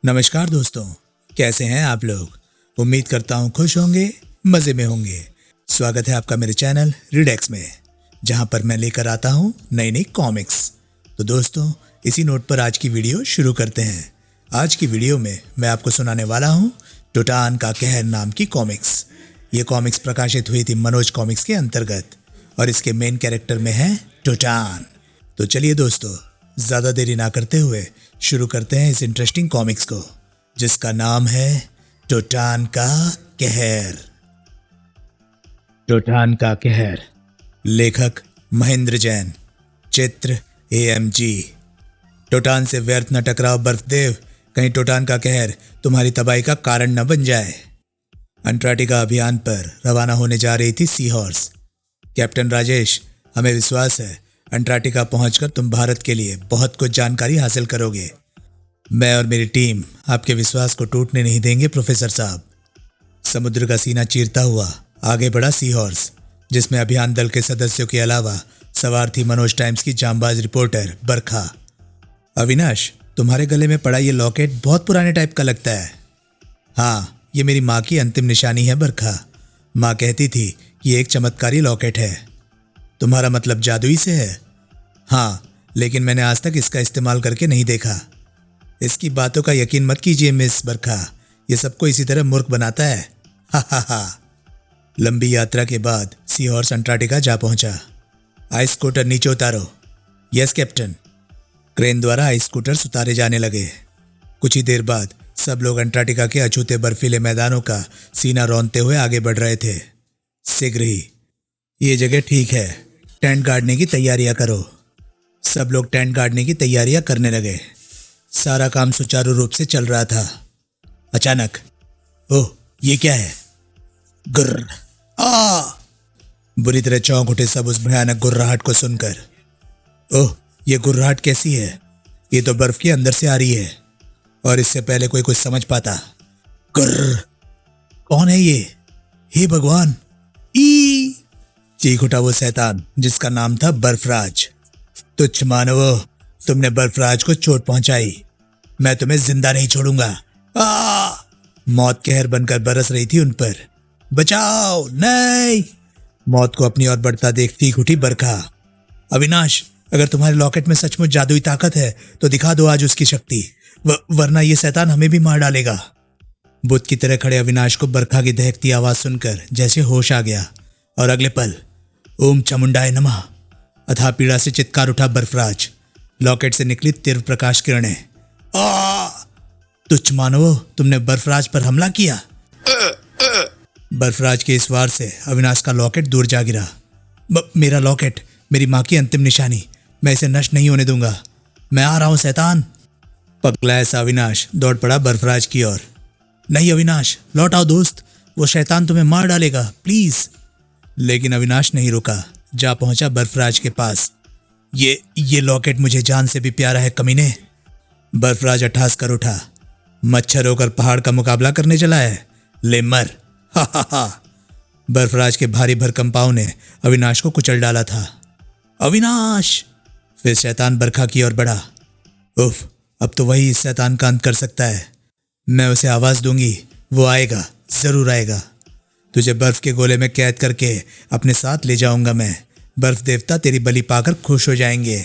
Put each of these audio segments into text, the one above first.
नमस्कार दोस्तों, कैसे हैं आप लोग। उम्मीद करता हूँ खुश होंगे, मज़े में होंगे। स्वागत है आपका मेरे चैनल रीडेक्स में, जहाँ पर मैं लेकर आता हूँ नई नई कॉमिक्स। तो दोस्तों, इसी नोट पर आज की वीडियो शुरू करते हैं। आज की वीडियो में मैं आपको सुनाने वाला हूँ टोटान का कहर नाम की कॉमिक्स। ये कॉमिक्स प्रकाशित हुई थी मनोज कॉमिक्स के अंतर्गत और इसके मेन कैरेक्टर में है टोटान। तो चलिए दोस्तों, ज़्यादा देरी ना करते हुए शुरू करते हैं इस इंटरेस्टिंग कॉमिक्स को, जिसका नाम है टोटान का कहर। टोटान का कहर, लेखक महेंद्र जैन, चित्र AMG। टोटान से व्यर्थ न टकराओ बर्फदेव, कहीं टोटान का कहर तुम्हारी तबाही का कारण न बन जाए। अंटार्कटिका अभियान पर रवाना होने जा रही थी सी हॉर्स। कैप्टन राजेश, हमें विश्वास है अंटार्कटिका पहुंचकर तुम भारत के लिए बहुत कुछ जानकारी हासिल करोगे। मैं और मेरी टीम आपके विश्वास को टूटने नहीं देंगे प्रोफेसर साहब। समुद्र का सीना चीरता हुआ आगे बढ़ा सी हॉर्स, जिसमें अभियान दल के सदस्यों के अलावा सवार थी मनोज टाइम्स की जांबाज रिपोर्टर बरखा। अविनाश, तुम्हारे गले में पड़ा ये लॉकेट बहुत पुराने टाइप का लगता है। हाँ, ये मेरी माँ की अंतिम निशानी है बरखा। माँ कहती थी कि ये एक चमत्कारी लॉकेट है। तुम्हारा मतलब जादुई से है? हाँ, लेकिन मैंने आज तक इसका इस्तेमाल करके नहीं देखा। इसकी बातों का यकीन मत कीजिए मिस बरखा, ये सबको इसी तरह मूर्ख बनाता है। हा हा हा। लंबी यात्रा के बाद सी हॉर्स अंटार्कटिका जा पहुंचा। आइस स्कूटर नीचे उतारो। Yes captain. क्रेन द्वारा आइस स्कूटर्स उतारे जाने लगे। कुछ ही देर बाद सब लोग अंटार्कटिका के अछूते बर्फीले मैदानों का सीना रौंदते हुए आगे बढ़ रहे थे। शीघ्र ही, ये जगह ठीक है, टेंट गाड़ने की तैयारियां करो। सब लोग टेंट गाड़ने की तैयारियां करने लगे। सारा काम सुचारू रूप से चल रहा था। अचानक, ओह, ये क्या है? गुर्र, आ! बुरी तरह चौंक उठे सब उस भयानक गुर्राहट को सुनकर। ओह, ये गुर्राहट कैसी है? ये तो बर्फ के अंदर से आ रही है और इससे पहले कोई कुछ समझ पाता। गुर्र, कौन है ये? हे भगवान! ई! चीख उठा वो शैतान जिसका नाम था बर्फराज। तुच्छ मानवो, तुमने बर्फराज को चोट पहुंचाई, मैं तुम्हें जिंदा नहीं छोड़ूंगा। आ! मौत कहर बनकर बरस रही थी उन पर। बचाओ, नहीं! मौत को अपनी ओर बढ़ता देख चीख उठी बरखा। अविनाश, अगर तुम्हारे लॉकेट में सचमुच जादुई ताकत है तो दिखा दो आज उसकी शक्ति, वरना ये शैतान हमें भी मार डालेगा। बुत की तरह खड़े अविनाश को बरखा की दहकती आवाज सुनकर जैसे होश आ गया और अगले पल ओम चामुंडाय नमः अथाह पीड़ा से चित्कार उठा बर्फराज। लॉकेट से निकली तीव्र प्रकाश किरणें। आ! तुच्छ मानवो, तुमने बर्फराज पर हमला किया। बर्फराज के इस वार से अविनाश का लॉकेट दूर जा गिरा। मेरा लॉकेट, मेरी माँ की अंतिम निशानी, मैं इसे नष्ट नहीं होने दूंगा। मैं आ रहा हूं शैतान। पगला ऐसा अविनाश दौड़ पड़ा बर्फराज की ओर। नहीं अविनाश, लौट आओ दोस्त, वो शैतान तुम्हें मार डालेगा, प्लीज। लेकिन अविनाश नहीं रुका, जा पहुंचा बर्फराज के पास। ये लॉकेट मुझे जान से भी प्यारा है कमीने। बर्फराज अट्ठास कर उठा। मच्छर होकर पहाड़ का मुकाबला करने चला है, ले मर। हा हा हा। बर्फराज के भारी भरकम पांव ने अविनाश को कुचल डाला था। अविनाश! फिर शैतान बरखा की ओर बढ़ा। उफ, अब तो वही इस शैतान का अंत कर सकता है। मैं उसे आवाज दूंगी, वो आएगा, जरूर आएगा। तुझे बर्फ के गोले में कैद करके अपने साथ ले जाऊंगा मैं। बर्फ देवता तेरी बलि पाकर खुश हो जाएंगे।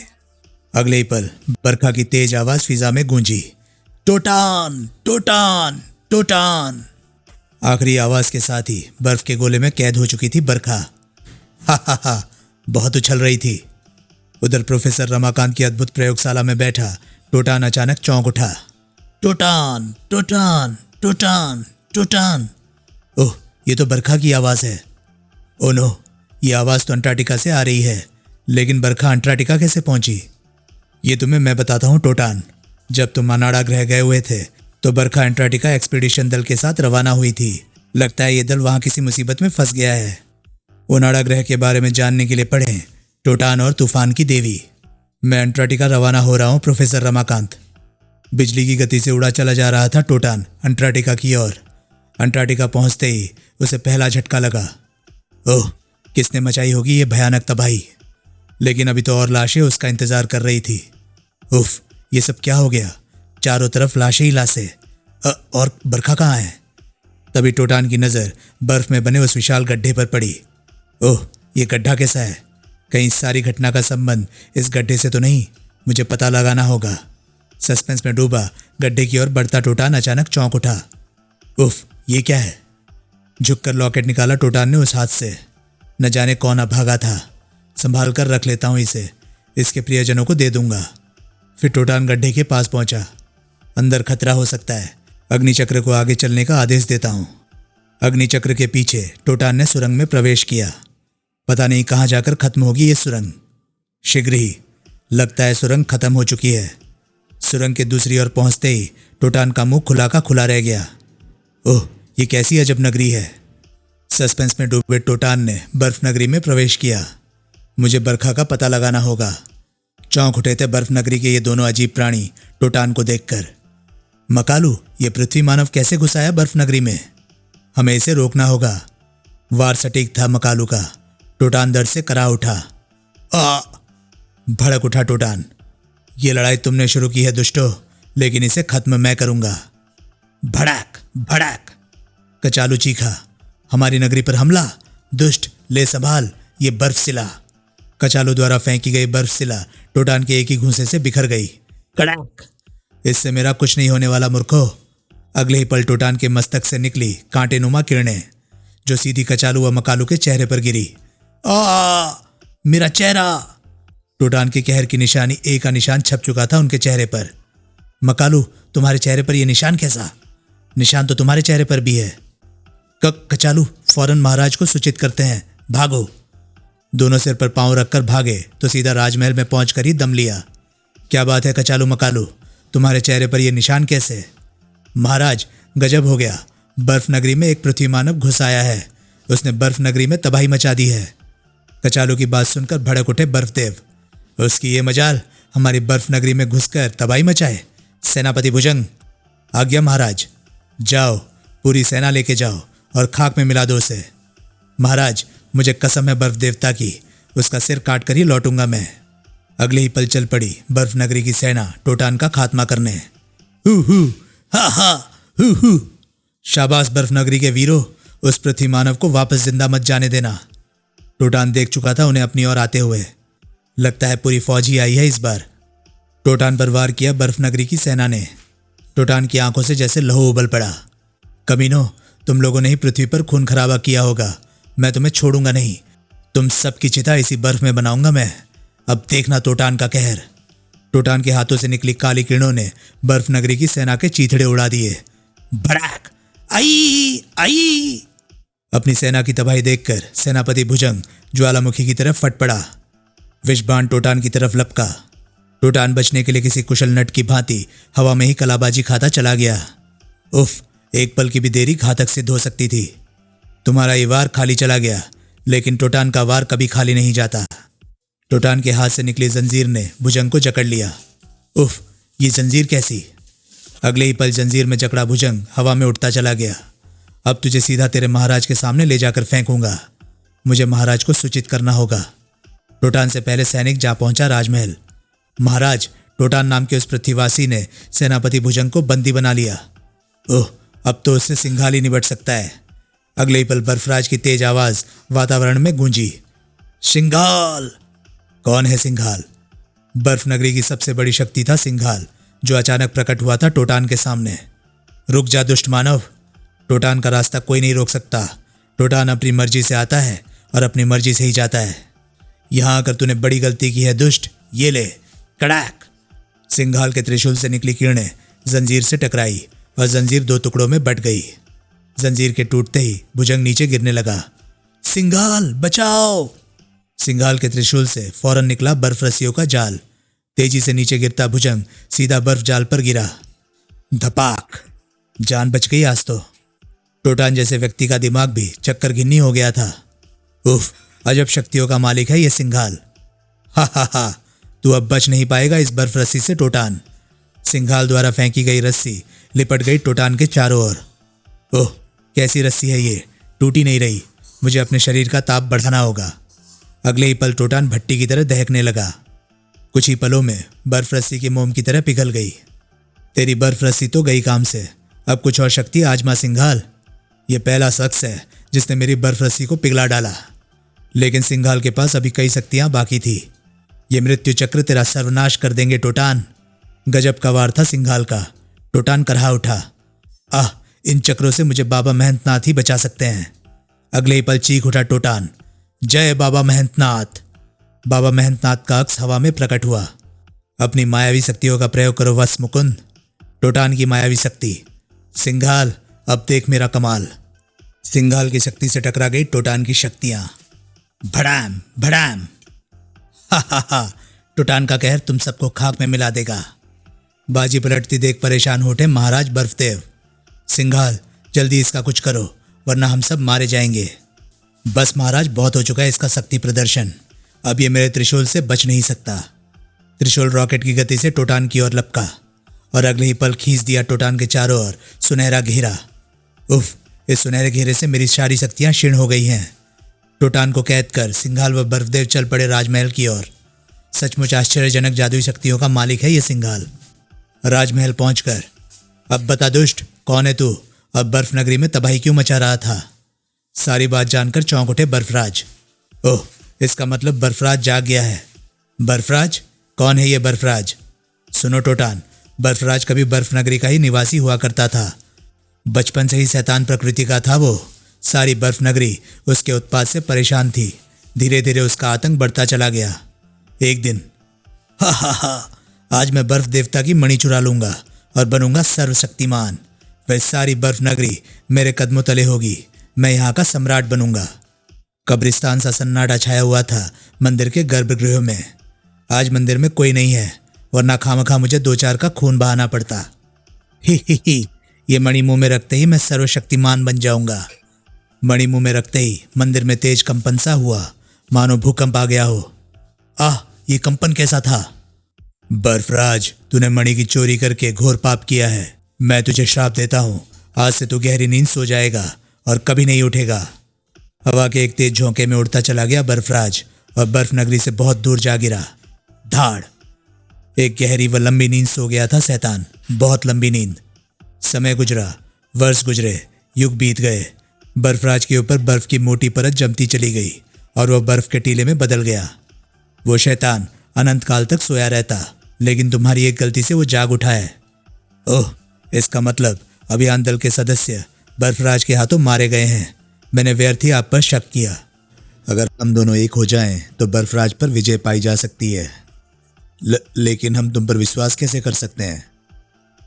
अगले ही पल बरखा की तेज आवाज फिजा में गूंजी। टोटान, टोटान, टोटान। आखिरी आवाज के साथ ही बर्फ के गोले में कैद हो चुकी थी बरखा। हा हा हा, बहुत उछल रही थी। उधर प्रोफेसर रमाकांत की अद्भुत प्रयोगशाला में बैठा टोटान अचानक चौंक उठा। टोटान, टोटान, टोटान, टोटान। ओह, ये तो बरखा की आवाज है। ओ नो, ये आवाज तो अंटार्कटिका से आ रही है, लेकिन बरखा अंटार्कटिका कैसे पहुंची? ये तुम्हें मैं बताता हूँ टोटान। जब तुम अनाड़ा ग्रह गए हुए थे तो बरखा अंटार्कटिका एक्सपीडिशन दल के साथ रवाना हुई थी। लगता है ये दल वहां किसी मुसीबत में फंस गया है। अनाड़ा ग्रह के बारे में जानने के लिए पढ़ें टोटान और तूफान की देवी। मैं अंटार्कटिका रवाना हो रहा हूँ प्रोफेसर रमाकांत। बिजली की गति से उड़ा चला जा रहा था टोटान अंटार्कटिका की ओर। अंटार्कटिका पहुंचते ही उसे पहला झटका लगा। ओह, किसने मचाई होगी ये भयानक तबाही। लेकिन अभी तो और लाशें उसका इंतजार कर रही थी। उफ, ये सब क्या हो गया? चारों तरफ लाशें ही लाशें। और बरखा कहाँ है? तभी टोटान की नज़र बर्फ में बने उस विशाल गड्ढे पर पड़ी। ओह, ये गड्ढा कैसा है? कहीं इस सारी घटना का संबंध इस गड्ढे से तो नहीं? मुझे पता लगाना होगा। सस्पेंस में डूबा गड्ढे की ओर बढ़ता टोटान अचानक चौंक उठा। उफ, ये क्या है? झुककर लॉकेट निकाला टोटान ने उस हाथ से। न जाने कौन अभागा था। संभाल कर रख लेता हूं इसे, इसके प्रियजनों को दे दूंगा। फिर टोटान गड्ढे के पास पहुंचा। अंदर खतरा हो सकता है, अग्निचक्र को आगे चलने का आदेश देता हूं। अग्निचक्र के पीछे टोटान ने सुरंग में प्रवेश किया। पता नहीं कहां जाकर खत्म होगी ये सुरंग। शीघ्र ही लगता है सुरंग खत्म हो चुकी है। सुरंग के दूसरी ओर पहुंचते ही टोटान का मुंह खुला का खुला रह गया। ओह, ये कैसी अजब नगरी है। सस्पेंस में डूबे टोटान ने बर्फ नगरी में प्रवेश किया। मुझे बरखा का पता लगाना होगा। चौंक उठे थे बर्फ नगरी के ये दोनों अजीब प्राणी टोटान को देखकर। मकालू, ये पृथ्वी मानव कैसे घुसा है बर्फ नगरी में? हमें इसे रोकना होगा। वार सटीक था मकालू का। टोटान दर्द से करा उठा। आ! भड़क उठा टोटान। ये लड़ाई तुमने शुरू की है दुष्टो, लेकिन इसे खत्म मैं करूंगा। भड़क भड़क कचालू चीखा। हमारी नगरी पर हमला? दुष्ट, ले संभाल ये बर्फ सिला। कचालू द्वारा फेंकी गई बर्फ सिला टोटान के एक ही घूंसे से बिखर गई। कड़क! इससे मेरा कुछ नहीं होने वाला मूर्खो। अगले ही पल टोटान के मस्तक से निकली कांटेनुमा किरणें, जो सीधी कचालू व मकालू के चेहरे पर गिरी। आ! मेरा चेहरा! टोटान के कहर की निशानी ए का निशान छप चुका था उनके चेहरे पर। मकालू, तुम्हारे चेहरे पर यह निशान कैसा? निशान तो तुम्हारे चेहरे पर भी है। कचालू, फौरन महाराज को सूचित करते हैं, भागो। दोनों सिर पर पांव रखकर भागे तो सीधा राजमहल में पहुंचकर ही दम लिया। क्या बात है कचालू मकालू, तुम्हारे चेहरे पर यह निशान कैसे? महाराज, गजब हो गया। बर्फ नगरी में एक पृथ्वी मानव घुस आया है। उसने बर्फ नगरी में तबाही मचा दी है। कचालू की बात सुनकर भड़क उठे बर्फदेव। उसकी ये मजाल हमारी बर्फ नगरी में घुसकर तबाही मचाए। सेनापति भुजंग। आज्ञा महाराज। जाओ, पूरी सेना लेके जाओ और खाक में मिला दो उसे। महाराज, मुझे कसम है बर्फ देवता की, उसका सिर काट कर ही लौटूंगा मैं। अगले ही पल चल पड़ी बर्फ नगरी की सेना टोटान का खात्मा करने। हु हु, हा हा, हु हु। शाबाश बर्फ नगरी के वीरों, उस पृथ्वी मानव को वापस जिंदा मत जाने देना। टोटान देख चुका था उन्हें अपनी ओर आते हुए। लगता है पूरी फौज ही आई है इस बार। टोटान पर वार किया बर्फ नगरी की सेना ने। टोटान की आंखों से जैसे लहू उबल पड़ा। कमीनों, तुम लोगों ने ही पृथ्वी पर खून खराबा किया होगा। मैं तुम्हें छोड़ूंगा नहीं। तुम सबकी चिता इसी बर्फ में बनाऊंगा मैं। अब देखना टोटान का कहर। टोटान के हाथों से निकली काली किरणों ने बर्फ नगरी की सेना के चीथड़े उड़ा दिए। भड़क! आई आई! अपनी सेना की तबाही देखकर सेनापति भुजंग ज्वालामुखी की तरफ फट पड़ा। विषबाण टोटान की तरफ लपका। टोटान बचने के लिए किसी कुशल नट की भांति हवा में ही कलाबाजी खाता चला गया। उफ, एक पल की भी देरी घातक सिद्ध हो सकती थी। तुम्हारा ये वार खाली चला गया, लेकिन टोटान का वार कभी खाली नहीं जाता। टोटान के हाथ से निकली जंजीर ने भुजंग को जकड़ लिया। उफ, ये जंजीर कैसी? अगले ही पल जंजीर में जकड़ा भुजंग हवा में उठता चला गया। अब तुझे सीधा तेरे महाराज के सामने ले जाकर फेंकूंगा। मुझे महाराज को सूचित करना होगा। टोटान से पहले सैनिक जा पहुंचा राजमहल। महाराज, टोटान नाम के उस पृथ्वीवासी ने सेनापति भुजंग को बंदी बना लिया। ओह, अब तो उससे सिंघाल ही निबट सकता है। अगले ही पल बर्फराज की तेज आवाज वातावरण में गूंजी। सिंघाल! कौन है सिंघाल? बर्फ नगरी की सबसे बड़ी शक्ति था सिंघाल, जो अचानक प्रकट हुआ था टोटान के सामने। रुक जा दुष्ट मानव, टोटान का रास्ता कोई नहीं रोक सकता। टोटान अपनी मर्जी से आता है और अपनी मर्जी से ही जाता है। यहां आकर तूने बड़ी गलती की है दुष्ट। ये ले। कड़ाक! सिंघाल के त्रिशूल से निकली किरणें जंजीर से टकराई और जंजीर दो टुकड़ों में बट गई। जंजीर के टूटते ही भुजंग नीचे गिरने लगा। सिंघाल, बचाओ! सिंघाल के त्रिशूल से फौरन निकला बर्फ रस्सियों का जाल। तेजी से नीचे गिरता भुजंग सीधा बर्फ जाल पर गिरा। धपाक! जान बच गई आज तो। टोटान जैसे व्यक्ति का दिमाग भी चक्कर घिन्नी हो गया था। उफ, अजब शक्तियों का मालिक है ये सिंघाल। हा हा हा, तू अब बच नहीं पाएगा इस बर्फ रस्सी से टोटान। सिंघाल द्वारा फेंकी गई रस्सी लिपट गई टोटान के चारों ओर। ओह, कैसी रस्सी है ये, टूटी नहीं रही। मुझे अपने शरीर का ताप बढ़ाना होगा। अगले ही पल टोटान भट्टी की तरह दहकने लगा। कुछ ही पलों में बर्फ रस्सी की मोम की तरह पिघल गई। तेरी बर्फ रस्सी तो गई काम से। अब कुछ और शक्ति आजमा सिंघाल। ये पहला शख्स है जिसने मेरी बर्फ रस्सी को पिघला डाला, लेकिन सिंघाल के पास अभी कई शक्तियां बाकी थी। ये मृत्यु चक्र तेरा सर्वनाश कर देंगे टोटान। गजब का वार था सिंघाल का। टोटान करहा उठा। आह, इन चक्रों से मुझे बाबा महंतनाथ ही बचा सकते हैं। अगले ही पल चीख उठा टोटान, जय बाबा महंतनाथ। बाबा महंतनाथ का अक्स हवा में प्रकट हुआ। अपनी मायावी शक्तियों का प्रयोग करो वस मुकुंद। टोटान की मायावी शक्ति। सिंघाल, अब देख मेरा कमाल। सिंघाल की शक्ति से टकरा गई टोटान की शक्तियां। भड़ाम भड़ाम। हा हा हा। टोटान का कहर तुम सबको खाक में मिला देगा। बाजी पलटती देख परेशान हो उठे महाराज बर्फदेव। सिंघाल, जल्दी इसका कुछ करो वरना हम सब मारे जाएंगे। बस महाराज, बहुत हो चुका है इसका शक्ति प्रदर्शन। अब ये मेरे त्रिशूल से बच नहीं सकता। त्रिशूल रॉकेट की गति से टोटान की ओर लपका और अगले ही पल खींच दिया टोटान के चारों ओर सुनहरा घेरा। उफ, इस सुनहरे घेरे से मेरी सारी शक्तियां क्षीण हो गई हैं। टोटान को कैद कर सिंघाल व बर्फदेव चल पड़े राजमहल की ओर। सचमुच आश्चर्यजनक जादुई शक्तियों का मालिक है ये सिंघाल। राजमहल पहुंचकर, अब बता दुष्ट, कौन है तू? अब बर्फ नगरी में तबाही क्यों मचा रहा था? सारी बात जानकर चौंक उठे बर्फराज। ओह, इसका मतलब बर्फराज जाग गया है। बर्फराज? कौन है ये बर्फराज? सुनो टोटान, बर्फराज कभी बर्फ नगरी का ही निवासी हुआ करता था। बचपन से ही शैतान प्रकृति का था वो। सारी बर्फ नगरी उसके उत्पात से परेशान थी। धीरे धीरे उसका आतंक बढ़ता चला गया। एक दिन, हा हा हा, आज मैं बर्फ देवता की मणि चुरा लूंगा और बनूंगा सर्वशक्तिमान। वह सारी बर्फ नगरी मेरे कदमों तले होगी। मैं यहाँ का सम्राट बनूंगा। कब्रिस्तान सा सन्नाटा छाया हुआ था मंदिर के गर्भगृह में। आज मंदिर में कोई नहीं है, वरना खामखा मुझे दो चार का खून बहाना पड़ता। ही, ये मणि मुंह में रखते ही मैं सर्वशक्तिमान बन जाऊंगा। मणि मुंह में रखते ही मंदिर में तेज कंपन सा हुआ, मानो भूकंप आ गया हो। आह, ये कंपन कैसा था? बर्फराज, तूने मणि की चोरी करके घोर पाप किया है। मैं तुझे श्राप देता हूँ, आज से तू गहरी नींद सो जाएगा और कभी नहीं उठेगा। हवा के एक तेज झोंके में उड़ता चला गया बर्फराज और बर्फ नगरी से बहुत दूर जा गिरा। धाड़। एक गहरी व लंबी नींद सो गया था शैतान, बहुत लंबी नींद। समय गुजरा, वर्ष गुजरे, युग बीत गए। बर्फराज के ऊपर बर्फ की मोटी परत जमती चली गई और वह बर्फ के टीले में बदल गया। वो शैतान अनंत काल तक सोया रहता, लेकिन तुम्हारी एक गलती से वो जाग उठा है। ओह, इसका मतलब अभियान दल के सदस्य बर्फराज के हाथों मारे गए हैं। मैंने व्यर्थ ही आप पर शक किया। अगर हम दोनों एक हो जाएं तो बर्फराज पर विजय पाई जा सकती है। लेकिन हम तुम पर विश्वास कैसे कर सकते हैं?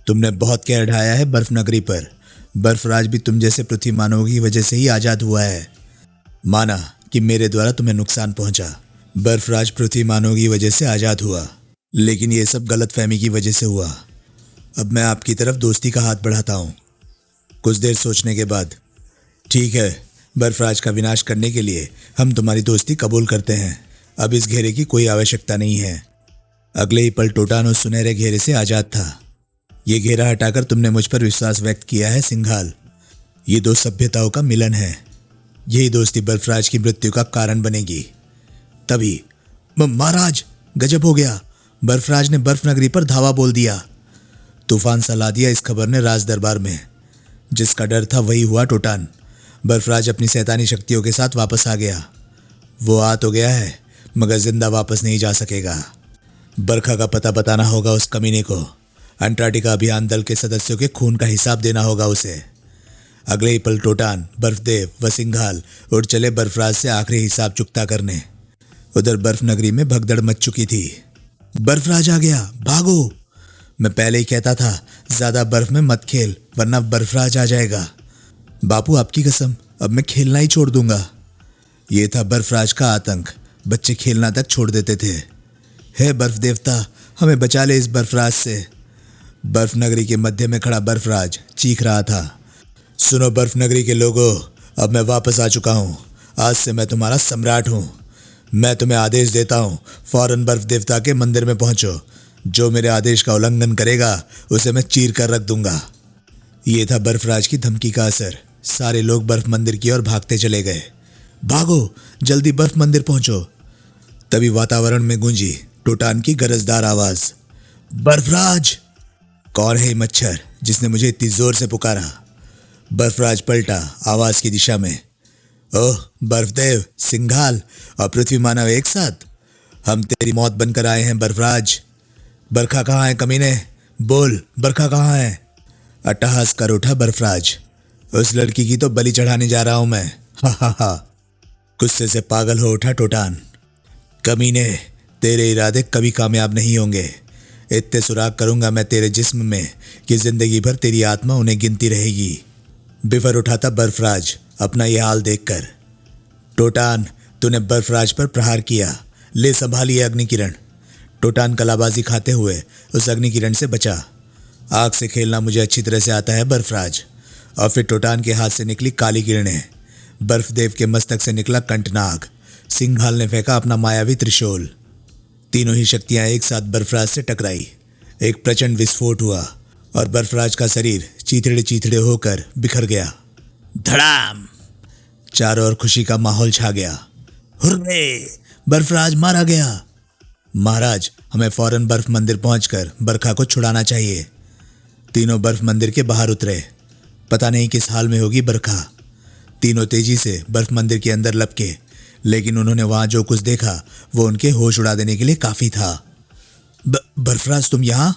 तुमने बहुत कहर ढाया है बर्फ नगरी पर। बर्फराज भी तुम जैसे पृथ्वी मानवों की वजह से ही आजाद हुआ है। माना कि मेरे द्वारा तुम्हें नुकसान पहुंचा। बर्फराज पृथ्वी मानवों की वजह से आजाद हुआ, लेकिन ये सब गलतफहमी की वजह से हुआ। अब मैं आपकी तरफ दोस्ती का हाथ बढ़ाता हूँ। कुछ देर सोचने के बाद, ठीक है, बर्फराज का विनाश करने के लिए हम तुम्हारी दोस्ती कबूल करते हैं। अब इस घेरे की कोई आवश्यकता नहीं है। अगले ही पल टोटान उस सुनहरे घेरे से आजाद था। ये घेरा हटाकर तुमने मुझ पर विश्वास व्यक्त किया है सिंघाल। ये दो सभ्यताओं का मिलन है। यही दोस्ती बर्फराज की मृत्यु का कारण बनेगी। तभी महाराज, गजब हो गया। बर्फराज ने बर्फ नगरी पर धावा बोल दिया। तूफान सा ला दिया इस खबर ने राज दरबार में। जिसका डर था वही हुआ टोटान। बर्फराज अपनी शैतानी शक्तियों के साथ वापस आ गया। वो आ तो गया है, मगर जिंदा वापस नहीं जा सकेगा। बरखा का पता बताना होगा उस कमीने को। अंटार्कटिका अभियान दल के सदस्यों के खून का हिसाब देना होगा उसे। अगले ही पल टोटान, बर्फदेव व सिंघाल उड़ चले बर्फराज से आखिरी हिसाब चुकता करने। उधर बर्फ नगरी में भगदड़ मच चुकी थी। बर्फराज आ गया, भागो। मैं पहले ही कहता था ज्यादा बर्फ में मत खेल, वरना बर्फराज आ जाएगा। बापू, आपकी कसम, अब मैं खेलना ही छोड़ दूंगा। ये था बर्फराज का आतंक। बच्चे खेलना तक छोड़ देते थे। हे बर्फ देवता, हमें बचा ले इस बर्फराज से। बर्फ नगरी के मध्य में खड़ा बर्फराज चीख रहा था, सुनो बर्फ नगरी के लोगों, अब मैं वापस आ चुका हूँ। आज से मैं तुम्हारा सम्राट हूँ। मैं तुम्हें आदेश देता हूँ, फौरन बर्फ देवता के मंदिर में पहुंचो। जो मेरे आदेश का उल्लंघन करेगा उसे मैं चीर कर रख दूंगा। ये था बर्फराज की धमकी का असर। सारे लोग बर्फ मंदिर की ओर भागते चले गए। भागो, जल्दी बर्फ मंदिर पहुंचो। तभी वातावरण में गूंजी टोटान की गरजदार आवाज, बर्फराज। कौन है मच्छर जिसने मुझे इतनी जोर से पुकारा। बर्फराज पलटा आवाज की दिशा में। ओह बर्फदेव, सिंघाल और पृथ्वी मानव एक साथ। हम तेरी मौत बनकर आए हैं बर्फराज। बरखा कहाँ है कमीने? बोल, बरखा कहाँ है? अट्टहास कर उठा बर्फराज। उस लड़की की तो बलि चढ़ाने जा रहा हूं मैं। हा हा हा। गुस्से से पागल हो उठा टोटान। कमीने, तेरे इरादे कभी कामयाब नहीं होंगे। इतने सुराग करूंगा मैं तेरे जिस्म में कि जिंदगी भर तेरी आत्मा उन्हें गिनती रहेगी। बिफर उठा था बर्फराज अपना यह हाल देखकर। टोटान, तूने बर्फराज पर प्रहार किया, ले संभालिए अग्निकिरण। टोटान कलाबाजी खाते हुए उस अग्निकिरण से बचा। आग से खेलना मुझे अच्छी तरह से आता है बर्फराज। और फिर टोटान के हाथ से निकली काली किरणें। बर्फदेव के मस्तक से निकला कंटनाग। सिंघाल ने फेंका अपना मायावी त्रिशूल। तीनों ही शक्तियां एक साथ बर्फराज से टकराई। एक प्रचंड विस्फोट हुआ और बर्फराज का शरीर चीथड़े चीथड़े होकर बिखर गया। धड़ाम! चारों ओर खुशी का माहौल छा गया। हुर्रे! बर्फराज मारा गया। महाराज, हमें फौरन बर्फ मंदिर पहुंचकर बरखा को छुड़ाना चाहिए। तीनों बर्फ मंदिर के बाहर उतरे। पता नहीं किस हाल में होगी बरखा। तीनों तेजी से बर्फ मंदिर के अंदर लपके, लेकिन उन्होंने वहां जो कुछ देखा वो उनके होश उड़ा देने के लिए काफी था। बर्फराज, तुम यहां?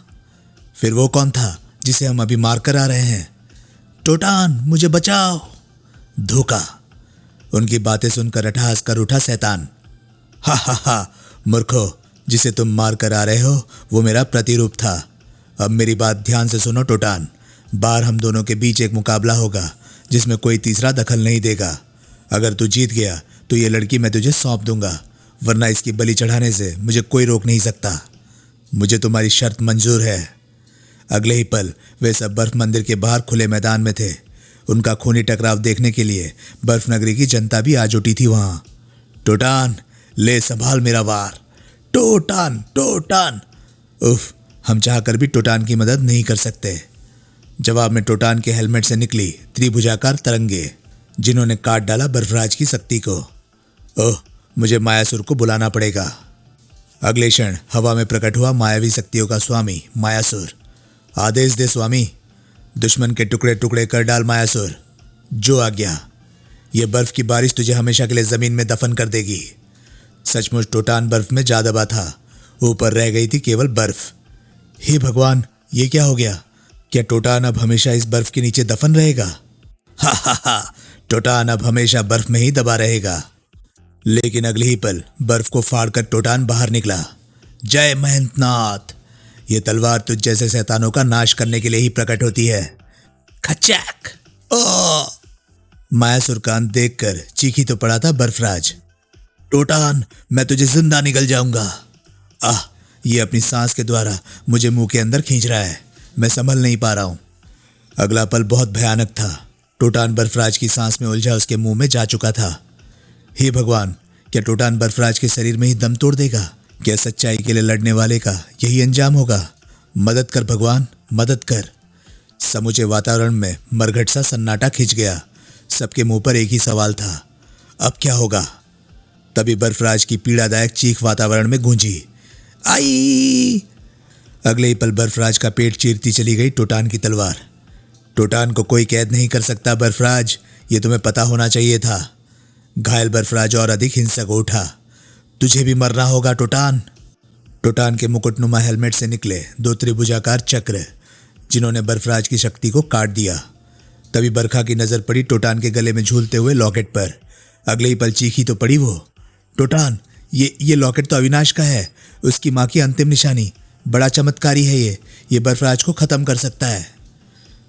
फिर वो कौन था जिसे हम अभी मार कर आ रहे हैं? टोटान, मुझे बचाओ। धोखा! उनकी बातें सुनकर अट्टहास कर उठा शैतान। हा हा हा, मूर्खो, जिसे तुम मार कर आ रहे हो वो मेरा प्रतिरूप था। अब मेरी बात ध्यान से सुनो टोटान। बाहर हम दोनों के बीच एक मुकाबला होगा जिसमें कोई तीसरा दखल नहीं देगा। अगर तू जीत गया तो ये लड़की मैं तुझे सौंप दूंगा, वरना इसकी बलि चढ़ाने से मुझे कोई रोक नहीं सकता। मुझे तुम्हारी शर्त मंजूर है। अगले ही पल वे सब बर्फ मंदिर के बाहर खुले मैदान में थे। उनका खूनी टकराव देखने के लिए बर्फ नगरी की जनता भी आ जुटी थी वहां। टोटान, ले संभाल मेरा वार। टोटान, टोटान! उफ, हम चाहकर भी टोटान की मदद नहीं कर सकते। जवाब में टोटान के हेलमेट से निकली त्रिभुजाकार तरंगे, जिन्होंने काट डाला बर्फराज की शक्ति को। ओह, मुझे मायासुर को बुलाना पड़ेगा। अगले क्षण हवा में प्रकट हुआ मायावी शक्तियों का स्वामी मायासुर। आदेश दे स्वामी, दुश्मन के टुकड़े टुकड़े कर डाल मायासुर। जो आज्ञा। यह बर्फ की बारिश तुझे हमेशा के लिए जमीन में दफन कर देगी। सचमुच टोटान बर्फ में जा दबा था। ऊपर रह गई थी केवल बर्फ। हे भगवान, ये क्या हो गया? क्या टोटान अब हमेशा इस बर्फ के नीचे दफन रहेगा? हा हा हा, टोटान अब हमेशा बर्फ में ही दबा रहेगा। लेकिन अगले ही पल बर्फ को फाड़कर टोटान बाहर निकला। जय महेंद्रनाथ! ये तलवार तुझ जैसे शैतानों का नाश करने के लिए ही प्रकट होती है। खचाक! ओ! मायासुर का अंत देखकर चीखी तो पड़ा था बर्फराज। टोटान, मैं तुझे जिंदा निगल जाऊंगा। आह, ये अपनी सांस के द्वारा मुझे मुंह के अंदर खींच रहा है। मैं संभल नहीं पा रहा हूं। अगला पल बहुत भयानक था। टोटान बर्फराज की सांस में उलझा उसके मुंह में जा चुका था। हे भगवान, क्या टोटान बर्फराज के शरीर में ही दम तोड़ देगा? क्या सच्चाई के लिए लड़ने वाले का यही अंजाम होगा? मदद कर भगवान, मदद कर। समूचे वातावरण में मरघट सा सन्नाटा खिंच गया। सबके मुंह पर एक ही सवाल था, अब क्या होगा? तभी बर्फराज की पीड़ादायक चीख वातावरण में गूंजी। आई! अगले ही पल बर्फराज का पेट चीरती चली गई टोटान की तलवार। टोटान को कोई कैद नहीं कर सकता बर्फराज, ये तुम्हें पता होना चाहिए था। घायल बर्फराज और अधिक हिंसक हो उठा। तुझे भी मरना होगा टोटान। टोटान के मुकुटनुमा हेलमेट से निकले दो त्रिभुजाकार चक्र, जिन्होंने बर्फराज की शक्ति को काट दिया। तभी बरखा की नजर पड़ी टोटान के गले में झूलते हुए लॉकेट पर। अगले ही पल चीखी तो पड़ी वो। टोटान, ये लॉकेट तो अविनाश का है, उसकी माँ की अंतिम निशानी। बड़ा चमत्कारी है ये बर्फराज को खत्म कर सकता है।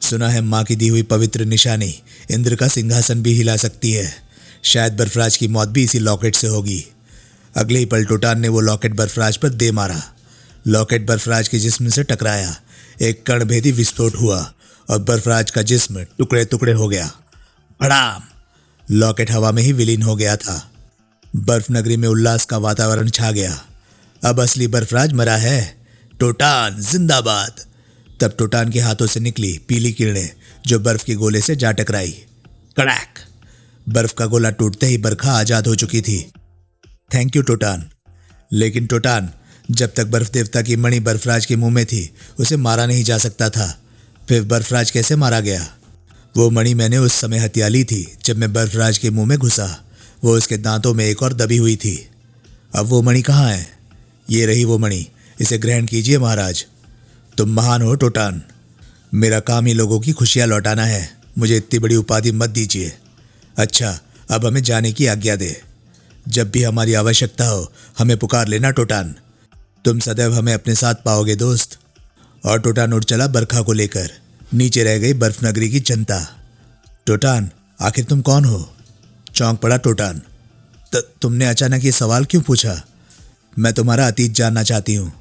सुना है माँ की दी हुई पवित्र निशानी इंद्र का सिंहासन भी हिला सकती है। शायद बर्फराज की मौत भी इसी लॉकेट से होगी। अगले ही पल टोटान ने वो लॉकेट बर्फराज पर दे मारा। लॉकेट बर्फराज के जिस्म से टकराया। एक कणभेदी विस्फोट हुआ और बर्फराज का जिस्म टुकड़े टुकड़े हो गया। भड़ाम! लॉकेट हवा में ही विलीन हो गया था। बर्फ नगरी में उल्लास का वातावरण छा गया। अब असली बर्फराज मरा है। टोटान जिंदाबाद! तब टोटान के हाथों से निकली पीली किरणें जो बर्फ के गोले से जा टकराई। कड़ैक! बर्फ का गोला टूटते ही बरखा आजाद हो चुकी थी। Thank you Totan. लेकिन टोटान, जब तक बर्फ देवता की मणि बर्फराज के मुंह में थी उसे मारा नहीं जा सकता था। फिर बर्फराज कैसे मारा गया? वो मणि मैंने उस समय हत्या ली थी जब मैं बर्फराज के मुंह में घुसा। वो उसके दांतों में एक और दबी हुई थी। अब वो मणि कहाँ है? ये रही वो मणि, इसे ग्रहण कीजिए महाराज। तुम महान हो टोटान। मेरा काम ही लोगों की खुशियां लौटाना है, मुझे इतनी बड़ी उपाधि मत दीजिए। अच्छा, अब हमें जाने की आज्ञा दे। जब भी हमारी आवश्यकता हो हमें पुकार लेना टोटान। तुम सदैव हमें अपने साथ पाओगे दोस्त। और टोटान उठ चला बरखा को लेकर। नीचे रह गई बर्फ नगरी की जनता। टोटान, आखिर तुम कौन हो? चौंक पड़ा टोटान। तुमने अचानक ये सवाल क्यों पूछा? मैं तुम्हारा अतीत जानना चाहती हूँ।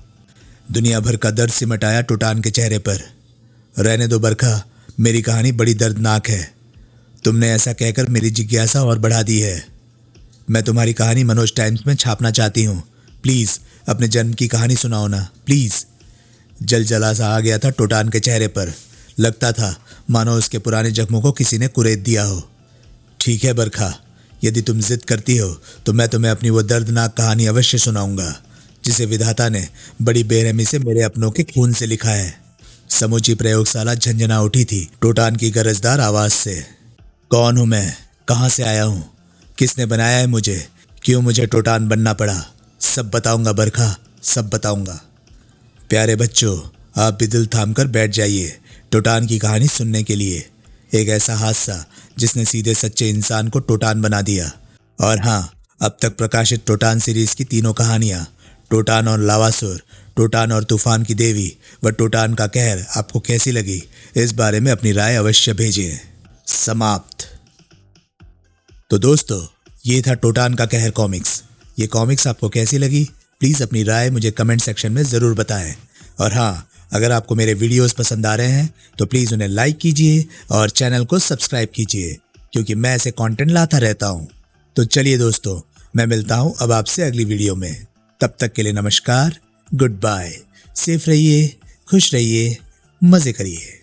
दुनिया भर का दर्द सिमट आया टोटान के चेहरे पर। रहने दो बरखा, मेरी कहानी बड़ी दर्दनाक है। तुमने ऐसा कहकर मेरी जिज्ञासा और बढ़ा दी है। मैं तुम्हारी कहानी मनोज टाइम्स में छापना चाहती हूँ। प्लीज अपने जन्म की कहानी सुनाओ ना, प्लीज। जलजला सा आ गया था टोटान के चेहरे पर। लगता था मानो उसके पुराने जख्मों को किसी ने कुरेद दिया हो। ठीक है बरखा, यदि तुम जिद करती हो तो मैं तुम्हें अपनी वो दर्दनाक कहानी अवश्य सुनाऊंगा जिसे विधाता ने बड़ी बेरहमी से मेरे अपनों के खून से लिखा है। समूची प्रयोगशाला झंझना उठी थी टोटान की गरजदार आवाज से। कौन हूं मैं? कहां से आया हूं? किसने बनाया है मुझे? क्यों मुझे टोटान बनना पड़ा? सब बताऊंगा बरखा, सब बताऊंगा। प्यारे बच्चों, आप भी दिल थाम कर बैठ जाइए टोटान की कहानी सुनने के लिए। एक ऐसा हादसा जिसने सीधे सच्चे इंसान को टोटान बना दिया। और हाँ, अब तक प्रकाशित टोटान सीरीज की तीनों कहानियां, टोटान और लावासुर, टोटान और तूफान की देवी व टोटान का कहर आपको कैसी लगी, इस बारे में अपनी राय अवश्य भेजें। समाप्त। तो दोस्तों, ये था टोटान का कहर कॉमिक्स। ये कॉमिक्स आपको कैसी लगी, प्लीज़ अपनी राय मुझे कमेंट सेक्शन में ज़रूर बताएं। और हाँ, अगर आपको मेरे वीडियोस पसंद आ रहे हैं तो प्लीज़ उन्हें लाइक कीजिए और चैनल को सब्सक्राइब कीजिए, क्योंकि मैं ऐसे कंटेंट लाता रहता हूँ। तो चलिए दोस्तों, मैं मिलता हूँ अब आपसे अगली वीडियो में। तब तक के लिए नमस्कार, गुड बाय। सेफ रहिए, खुश रहिए, मज़े करिए।